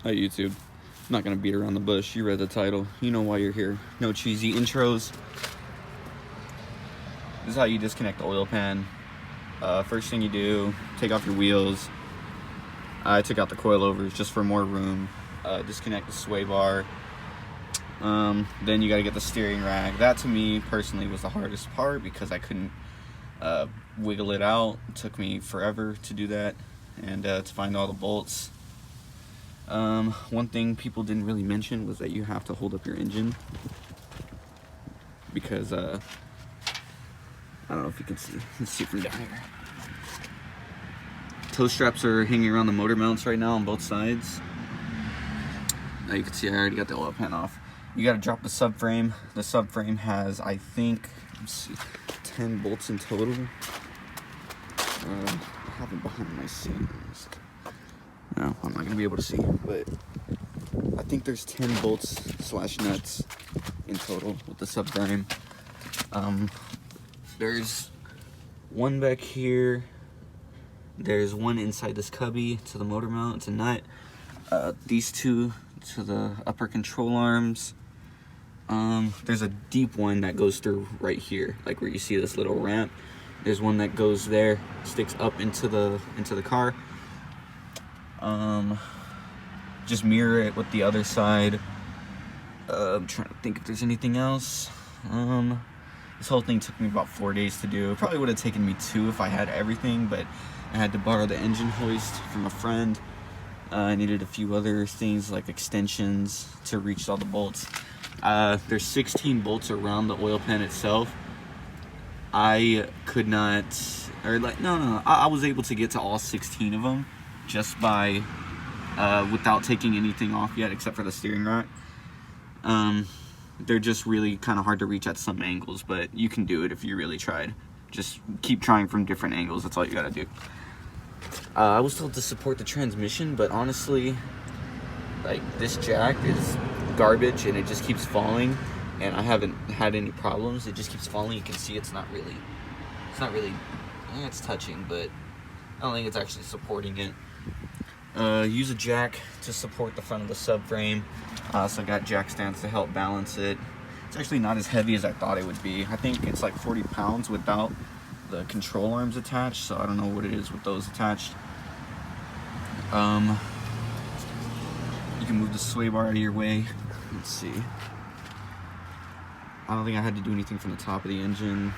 Hi YouTube. I'm not gonna beat around the bush. You read the title. You know why you're here. No cheesy intros. This is how you disconnect the oil pan. First thing you do, take off your wheels. I took out the coilovers just for more room. Disconnect the sway bar. Then you gotta get the steering rack. That to me personally was the hardest part because I couldn't wiggle it out. It took me forever to do that and to find all the bolts. One thing people didn't really mention was that you have to hold up your engine because I don't know if you can see. Let's see from down here. Toe straps are hanging around the motor mounts right now on both sides. Now you can see I already got the oil pan off. You got to drop the subframe. The subframe has, I think, let's see, 10 bolts in total. I have it behind my seat. No, I'm not gonna be able to see, but I think there's 10 bolts / nuts in total with the subframe. There's one back here. There's one inside this cubby to the motor mount. It's a nut. These two to the upper control arms. There's a deep one that goes through right here, like where you see this little ramp. There's one that goes there, sticks up into the car. Just mirror it with the other side. I'm trying to think if there's anything else. This whole thing took me about 4 days to do. It probably would have taken me 2 if I had everything, but I had to borrow the engine hoist from a friend. I needed a few other things like extensions to reach all the bolts. There's 16 bolts around the oil pan itself. I could not, or like, no, I was able to get to all 16 of them just by, without taking anything off yet except for the steering rack. They're just really kind of hard to reach at some angles, but you can do it if you really tried. Just keep trying from different angles, that's all you gotta do. I was told to support the transmission, but honestly, like, this jack is garbage and it just keeps falling, and I haven't had any problems. It just keeps falling. You can see it's not really, it's touching, but I don't think it's actually supporting it. Use a jack to support the front of the subframe. So I got jack stands to help balance it. It's actually not as heavy as I thought it would be. I think it's like 40 pounds without the control arms attached, so I don't know what it is with those attached. You can move the sway bar out of your way. Let's see. I don't think I had to do anything from the top of the engine.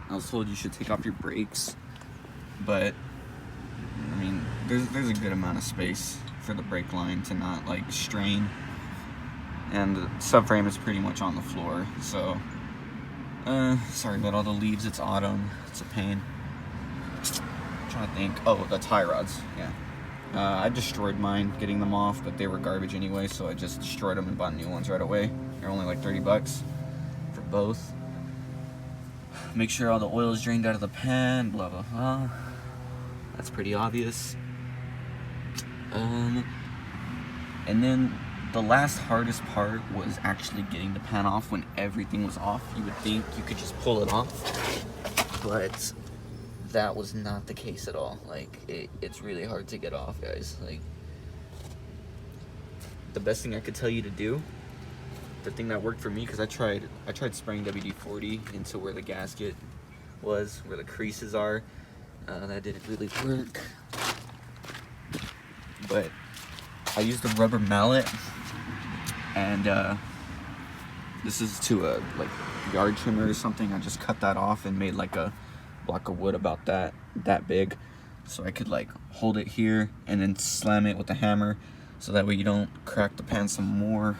I was told you should take off your brakes, but I mean, there's a good amount of space for the brake line to not like strain, and the subframe is pretty much on the floor. So, sorry about all the leaves. It's autumn. It's a pain. I'm trying to think. Oh, the tie rods. Yeah. I destroyed mine getting them off, but they were garbage anyway, so I just destroyed them and bought new ones right away. They're only like 30 bucks for both. Make sure all the oil is drained out of the pan, blah blah blah. That's pretty obvious. And then the last hardest part was actually getting the pan off when everything was off. You would think you could just pull it off, but that was not the case at all. Like, it's really hard to get off, guys. Like, the best thing I could tell you to do, the thing that worked for me, because I tried spraying WD-40 into where the gasket was, where the creases are. That didn't really work. But I used a rubber mallet, and this is to a like yard trimmer or something. I just cut that off and made like a block of wood about that big, so I could like hold it here and then slam it with a hammer, so that way you don't crack the pan some more.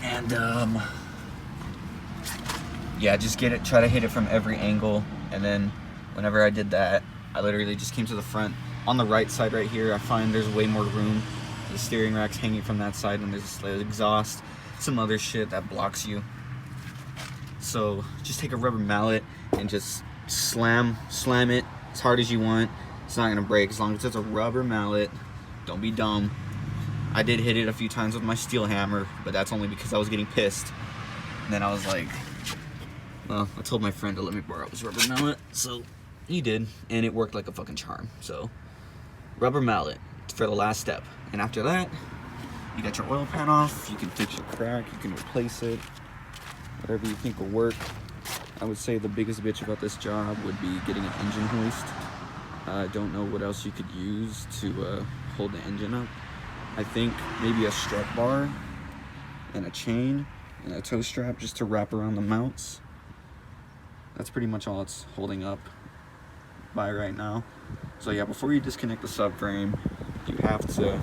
And yeah, just try to hit it from every angle. And then whenever I did that, I literally just came to the front. On the right side right here, I find there's way more room. The steering rack's hanging from that side, and there's this exhaust, some other shit that blocks you. So just take a rubber mallet and just slam it as hard as you want. It's not gonna break as long as it's a rubber mallet. Don't be dumb. I did hit it a few times with my steel hammer, but that's only because I was getting pissed. And then I was like, well, I told my friend to let me borrow his rubber mallet, so He did, and it worked like a fucking charm. So, rubber mallet for the last step. And after that, you got your oil pan off, you can fix your crack, you can replace it, whatever you think will work. I would say the biggest bitch about this job would be getting an engine hoist. I don't know what else you could use to hold the engine up. I think maybe a strut bar and a chain and a tow strap just to wrap around the mounts. That's pretty much all it's holding up by right now. So yeah, before you disconnect the subframe, you have to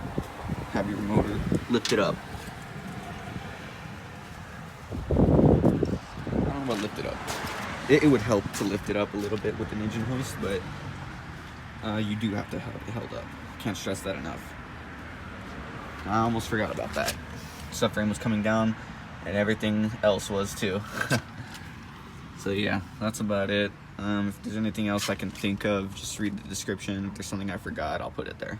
have your motor lifted up. I don't know about lift it up. It would help to lift it up a little bit with an engine hoist, but you do have to have it held up. Can't stress that enough. I almost forgot about that. Subframe was coming down, and everything else was too. So yeah, that's about it. If there's anything else I can think of, just read the description. If there's something I forgot, I'll put it there.